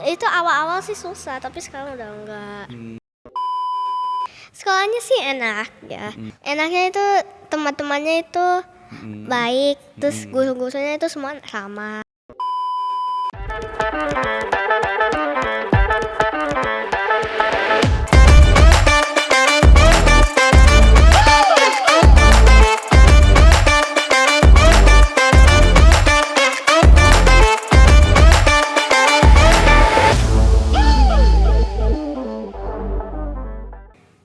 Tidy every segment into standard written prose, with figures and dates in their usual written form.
itu awal-awal sih susah, tapi sekarang udah enggak. Sekolahnya sih enak ya. Enaknya itu teman-temannya itu baik, terus guru-gurunya itu semua sama.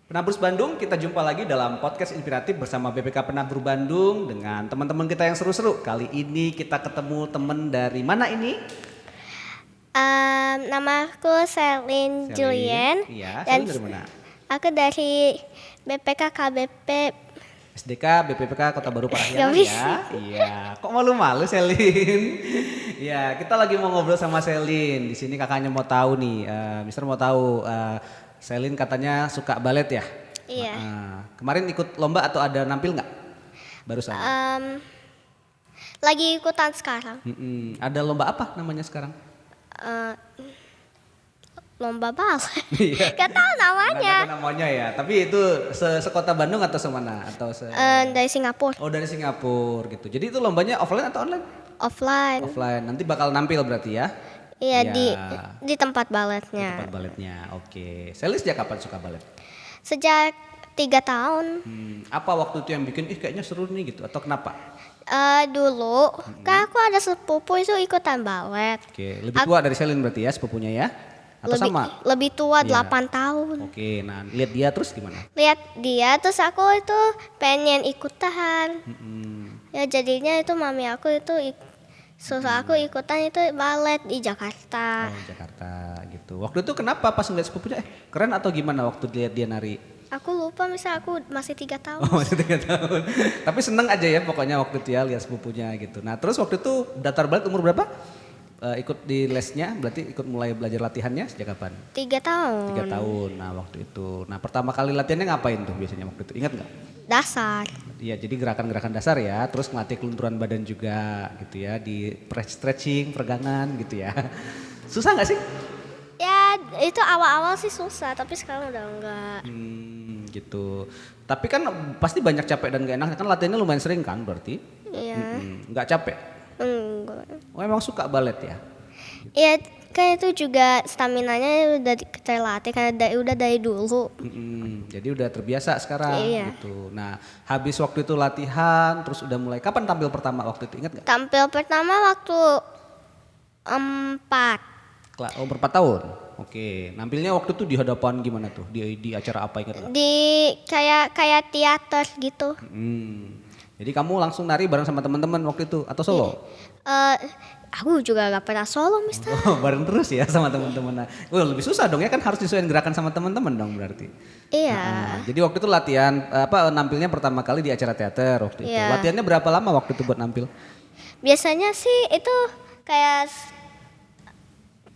Penabrus Bandung, kita jumpa lagi dalam podcast inspiratif bersama BPK Penabrus Bandung dengan teman-teman kita yang seru-seru. Kali ini kita ketemu teman dari mana ini? Nama aku Selin Julien. Iya, Dan Selin dari mana? aku dari BPK KBP. SDK BPPK Kota Baru Parahyangan Gak ya. Iya, kok malu-malu Selin? Iya, kita lagi mau ngobrol sama Selin. Di sini kakaknya mau tahu nih, Mister mau tahu Selin katanya suka balet ya? Iya. Kemarin ikut lomba atau ada nampil nggak? Barusan. Lagi ikutan sekarang. Ada lomba apa namanya sekarang? Lomba balet. Iya. Gak tahu namanya. Nggak tahu namanya ya. Tapi itu sekota Bandung atau semana? Atau Dari Singapura. Oh, dari Singapura gitu. Jadi itu lombanya offline atau online? Offline. Offline. Nanti bakal nampil berarti ya? Iya, Iya. di tempat Di baletnya. tempat baletnya. Oke. Selin sejak kapan suka balet? Sejak 3 tahun. Apa waktu itu yang bikin kayaknya seru nih gitu atau kenapa? Dulu kan aku ada sepupu itu ikutan balet. Oke, lebih tua dari Selin berarti ya sepupunya ya? Atau Lebih, sama? lebih tua Iya. 8 tahun. Oke, nah lihat dia terus gimana? Lihat dia terus aku itu pengen ikutan. Ya jadinya itu mami aku itu suruh aku ikutan itu balet di Jakarta. Oh, Jakarta gitu. Waktu itu kenapa pas ngeliat sepupunya keren atau gimana waktu lihat dia nari? Aku lupa misal aku masih 3 tahun. Oh, masih 3 tahun. Tapi seneng aja ya pokoknya waktu itu ya lihat sepupunya gitu. Nah terus waktu itu daftar balet umur berapa? Ikut di lesnya berarti ikut mulai belajar latihannya sejak kapan? 3 tahun. 3 tahun. Nah waktu itu. Nah pertama kali latihannya ngapain tuh biasanya waktu itu? Ingat nggak? Dasar. Iya jadi gerakan-gerakan dasar ya. Terus ngelatih kelunturan badan juga gitu ya. Di stretching, peregangan gitu ya. Susah nggak sih? Ya itu awal-awal sih susah tapi sekarang udah enggak. Gitu. Tapi kan pasti banyak capek dan gak enak. Kan latihannya lumayan sering kan berarti? Iya. Nggak capek? Enggak. Oh emang suka balet ya? Iya kan itu juga staminanya udah terlatih kan udah dari dulu. Jadi udah terbiasa sekarang Iya. gitu. Nah habis waktu itu latihan terus udah mulai kapan tampil pertama waktu itu ingat nggak? Tampil pertama waktu 4 Berapa tahun? Oke, nampilnya waktu itu di hadapan gimana tuh? Di acara apa ingat nggak? di kayak teater gitu. Jadi kamu langsung nari bareng sama teman-teman waktu itu atau solo? Aku juga gak pernah solo, Mister. Oh, bareng terus ya sama teman-teman. Nah, lebih susah dong ya kan harus disesuaikan gerakan sama teman-teman dong berarti. Iya. Jadi waktu itu latihan nampilnya pertama kali di acara teater waktu itu. Iya. Latihannya berapa lama waktu itu buat nampil? Biasanya sih itu kayak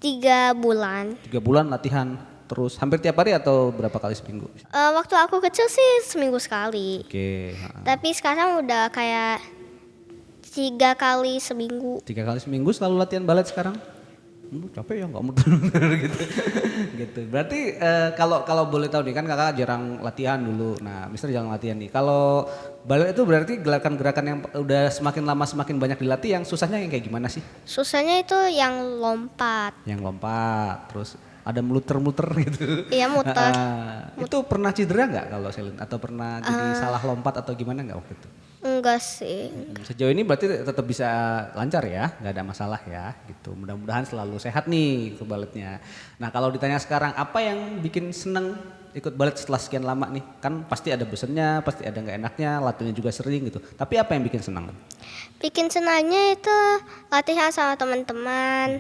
3 bulan. 3 bulan latihan terus hampir tiap hari atau berapa kali seminggu? Waktu aku kecil sih seminggu sekali. Oke. Tapi sekarang udah kayak 3 kali seminggu. 3 kali seminggu selalu latihan balet sekarang? Capek ya nggak muter-muter gitu. Gitu. Berarti kalau boleh tahu nih kan kakak jarang latihan dulu. Nah, Mister jarang latihan nih. Kalau balet itu berarti gerakan-gerakan yang udah semakin lama semakin banyak dilatih. Yang susahnya yang kayak gimana sih? Susahnya itu yang lompat. Yang lompat, terus ada muter-muter gitu. Iya muter. Itu pernah cedera nggak kalau Selin? Atau pernah jadi salah lompat atau gimana nggak waktu itu? Enggak sih. Sejauh ini berarti tetap bisa lancar ya, nggak ada masalah ya gitu. Mudah-mudahan selalu sehat nih ke baletnya. Nah kalau ditanya sekarang apa yang bikin seneng ikut balet setelah sekian lama nih? Kan pasti ada bosennya, pasti ada nggak enaknya, latihannya juga sering gitu. Tapi apa yang bikin senang? Bikin senangnya itu latihan sama teman-teman.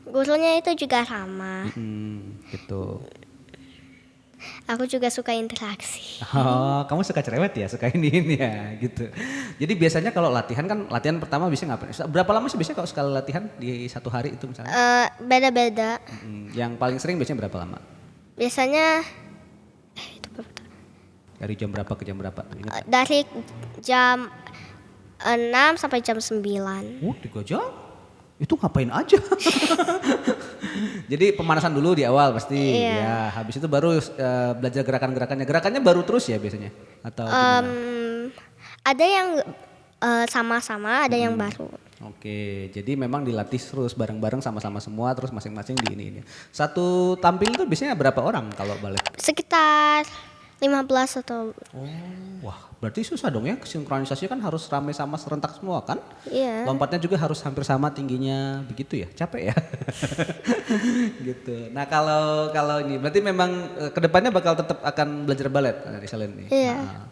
Gurunya itu juga ramah. Gitu. Aku juga suka interaksi. Oh, kamu suka cerewet ya, suka ini ya gitu. Jadi biasanya kalau latihan kan latihan pertama bisa ngapain? Berapa lama sih biasanya kalau sekali latihan di satu hari itu misalnya? Beda-beda. Yang paling sering biasanya berapa lama? Biasanya itu Dari jam berapa ke jam berapa? Ingat nggak? dari jam 6 sampai jam 9. 3 jam? Itu ngapain aja? Jadi pemanasan dulu di awal pasti. Iya. Ya, habis itu baru belajar gerakan-gerakannya. Gerakannya baru terus ya biasanya atau gimana? Ada yang sama-sama, ada yang baru. Oke, jadi memang dilatih terus bareng-bareng sama-sama semua terus masing-masing di ini. Satu tampil itu biasanya berapa orang kalau balet? Sekitar 15 atau Oh, wah, berarti susah dong ya. Sinkronisasi kan harus rame sama serentak semua kan? iya. Lompatnya juga harus hampir sama tingginya, begitu ya? Capek ya? Gitu. Nah, kalau ini berarti memang kedepannya bakal tetap akan belajar balet dari Selin nih. Iya. Nah,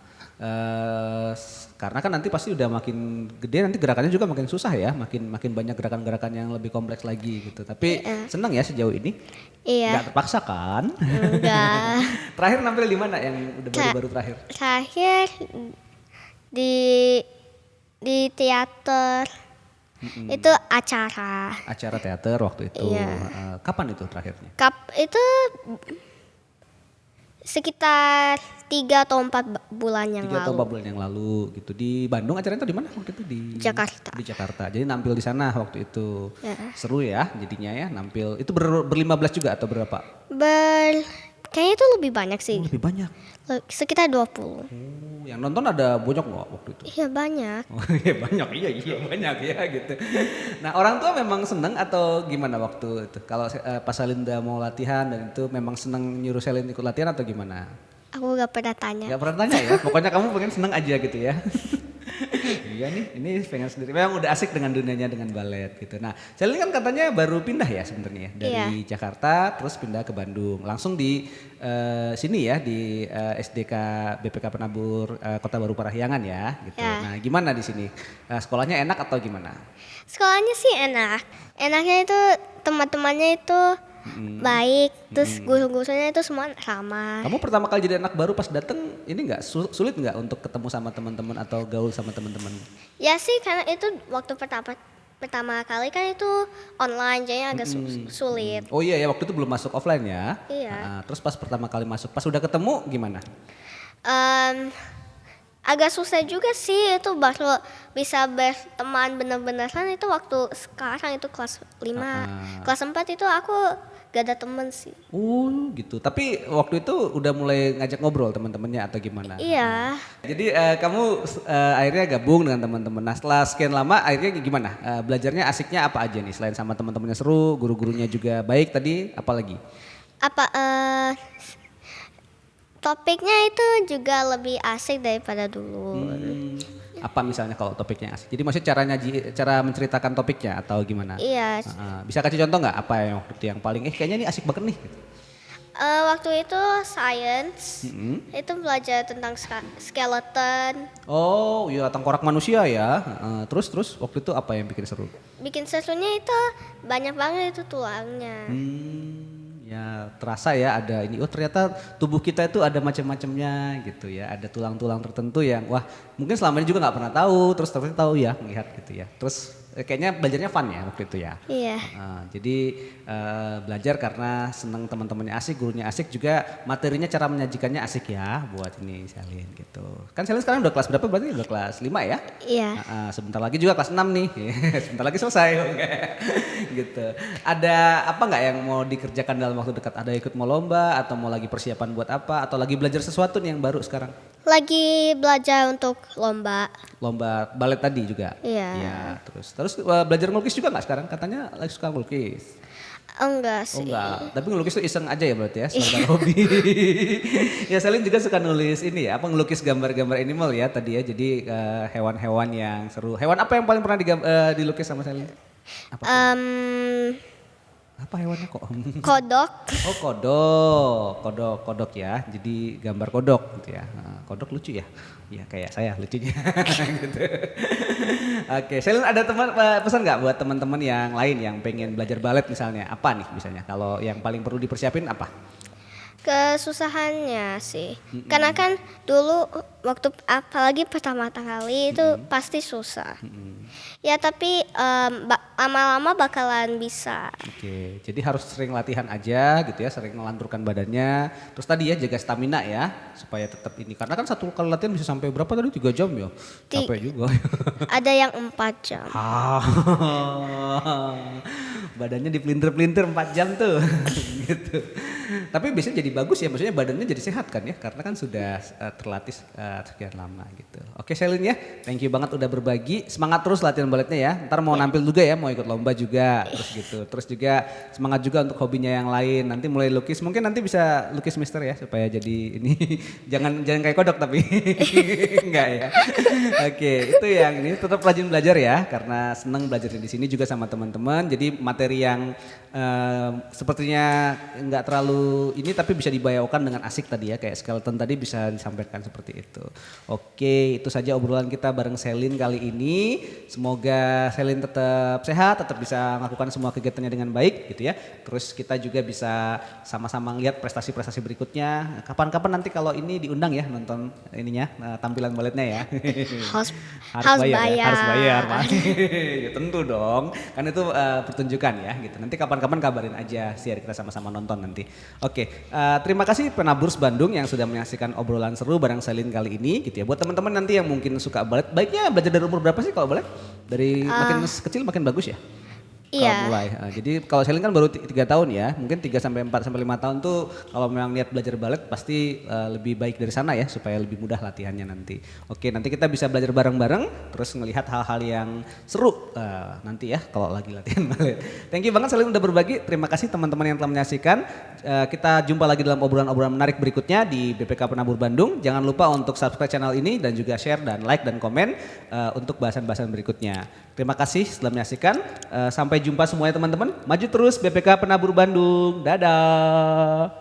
karena kan nanti pasti udah makin gede nanti gerakannya juga makin susah ya, makin banyak gerakan-gerakan yang lebih kompleks lagi gitu. Tapi senang ya sejauh ini? Iya. Nggak terpaksa kan? Enggak. Terakhir nampil di mana yang udah baru-baru terakhir? Terakhir di teater. Itu acara. Acara teater waktu itu. Iya. Kapan itu terakhirnya? Itu sekitar 3 atau 4 bulan yang 3 atau 4 lalu. bulan yang lalu gitu. Di Bandung acaranya itu di mana waktu itu? Di Jakarta. Di Jakarta. Jadi nampil di sana waktu itu. Ya. Seru ya jadinya ya nampil. Itu ber-15 juga atau berapa? Kayaknya itu lebih banyak sih. Oh, lebih banyak. Sekitar 20. Oh, yang nonton ada banyak nggak waktu itu? Iya banyak. Oh, iya banyak, iya banyak ya gitu. Nah orang tua memang seneng atau gimana waktu itu? Kalau pas Salinda mau latihan dan itu memang seneng nyuruh Selin ikut latihan atau gimana? Aku gak pernah tanya. Gak pernah tanya ya, pokoknya kamu pengen seneng aja gitu ya. Iya nih, ini pengen sendiri. Memang udah asik dengan dunianya dengan balet gitu. Nah, Selin kan katanya baru pindah ya sebenarnya ya, dari Jakarta terus pindah ke Bandung. Langsung di sini ya di SDK BPK Penabur Kota Baru Parahyangan ya gitu. Ya. Nah, gimana di sini? Sekolahnya enak atau gimana? Sekolahnya sih enak. Enaknya itu teman-temannya itu baik. Terus guru-gurunya itu semua sama. Kamu pertama kali jadi anak baru pas dateng ini nggak sulit nggak untuk ketemu sama teman-teman atau gaul sama teman-teman? Ya sih karena itu waktu pertama kali kan itu online jadi agak sulit. Oh iya ya waktu itu belum masuk offline ya. Iya. Terus pas pertama kali masuk, pas udah ketemu gimana? Agak susah juga sih itu baru bisa berteman benar-benaran itu waktu sekarang itu kelas 5. Kelas 4 itu aku gak ada temen sih. Oh gitu. Tapi waktu itu udah mulai ngajak ngobrol teman-temannya atau gimana? Iya. Jadi kamu akhirnya gabung dengan teman-teman. Nah setelah sekian lama akhirnya gimana? Belajarnya asiknya apa aja nih? Selain sama teman-temannya seru, guru-gurunya juga baik tadi, apa lagi? Topiknya itu juga lebih asik daripada dulu. Apa misalnya kalau topiknya asik? Jadi maksudnya cara menceritakan topiknya atau gimana? Iya. Bisa kasih contoh nggak apa yang waktu itu yang paling kayaknya ini asik banget nih? Gitu. Waktu itu science itu belajar tentang skeleton. Oh iya tengkorak manusia ya. Terus waktu itu apa yang bikin seru? Bikin serunya itu banyak banget itu tulangnya. Ya terasa ya ada ini. Oh ternyata tubuh kita itu ada macam-macamnya gitu ya. Ada tulang-tulang tertentu yang wah mungkin selama ini juga nggak pernah tahu. Terus ternyata tahu ya melihat gitu ya. Terus kayaknya belajarnya fun ya waktu itu ya. Iya. Jadi belajar karena senang teman-temannya asik, gurunya asik juga materinya cara menyajikannya asik ya buat ini Selin gitu. Kan Selin sekarang udah kelas berapa berarti? Udah kelas 5 ya? Iya. Sebentar lagi juga kelas 6 nih. Sebentar lagi selesai. Gitu. Ada apa nggak yang mau dikerjakan dalam waktu dekat? Ada ikut mau lomba atau mau lagi persiapan buat apa? Atau lagi belajar sesuatu nih yang baru sekarang? Lagi belajar untuk lomba. Lomba balet tadi juga? Iya. Ya, terus belajar ngelukis juga nggak sekarang? Katanya lagi suka ngelukis. Enggak Oh sih. enggak, tapi ngelukis tuh iseng aja ya berarti ya, sebagai hobi. Ya Selin juga suka nulis ini ya, apa ngelukis gambar-gambar animal ya tadi ya, jadi hewan-hewan yang seru. Hewan apa yang paling pernah dilukis sama Selin? Apa? Apa hewannya kok? Kodok. Oh kodok ya, jadi gambar kodok gitu ya. Kodok lucu ya, ya kayak saya lucunya gitu. Oke, Selin ada pesan nggak buat teman-teman yang lain yang pengen belajar balet misalnya? Apa nih misalnya? Kalau yang paling perlu dipersiapin apa? Kesusahannya sih, karena kan dulu waktu apalagi pertama kali itu pasti susah. Ya tapi lama-lama bakalan bisa. Oke, jadi harus sering latihan aja gitu ya, sering melanturkan badannya. Terus tadi ya jaga stamina ya, supaya tetap ini. Karena kan satu kali latihan bisa sampai berapa tadi? 3 jam ya? Capek juga. Ada yang 4 jam. Badannya dipelintir-pelintir 4 jam tuh. Gitu. Tapi biasanya jadi bagus ya, maksudnya badannya jadi sehat kan ya, karena kan sudah terlatih sekian lama gitu. Oke Selin ya, thank you banget udah berbagi. Semangat terus latihan baletnya ya. Ntar mau nampil juga ya, mau ikut lomba juga, terus gitu. Terus juga semangat juga untuk hobinya yang lain. Nanti mulai lukis, mungkin nanti bisa lukis mister ya, supaya jadi ini jangan kayak kodok tapi enggak ya. Oke, itu yang ini tetap rajin belajar ya, karena seneng belajar di sini juga sama teman-teman. Jadi materi yang sepertinya nggak terlalu ini tapi bisa dibayangkan dengan asik tadi ya, kayak skeleton tadi bisa disampaikan seperti itu. Oke, itu saja obrolan kita bareng Selin kali ini. Semoga Selin tetap sehat, tetap bisa melakukan semua kegiatannya dengan baik gitu ya. Terus kita juga bisa sama-sama lihat prestasi-prestasi berikutnya. Kapan-kapan nanti kalau ini diundang ya nonton ininya tampilan baletnya ya. Harus bayar. Ya, harus bayar, Pak. bayar. Ya tentu dong, kan itu pertunjukan ya gitu. Nanti kapan-kapan kabarin aja sih, kita sama-sama nonton nanti. Oke, terima kasih Penaburs Bandung yang sudah menyaksikan obrolan seru bareng Selin kali ini gitu ya. Buat teman-teman nanti yang mungkin suka balet, baiknya belajar dari umur berapa sih kalau balet? Dari makin kecil makin bagus ya? Kalau Iya. mulai. Jadi kalau Selin kan baru 3 tahun ya, mungkin 3 sampai 4 sampai 5 tahun tuh kalau memang niat belajar balet pasti lebih baik dari sana ya, supaya lebih mudah latihannya nanti. Oke, nanti kita bisa belajar bareng-bareng terus ngelihat hal-hal yang seru nanti ya kalau lagi latihan balet. Thank you banget Selin udah berbagi. Terima kasih teman-teman yang telah menyaksikan. Kita jumpa lagi dalam obrolan-obrolan menarik berikutnya di BPK Penabur Bandung. Jangan lupa untuk subscribe channel ini dan juga share dan like dan komen untuk bahasan-bahasan berikutnya. Terima kasih setelah menyaksikan. Sampai jumpa semuanya teman-teman. Maju terus BPK Penabur Bandung. Dadah.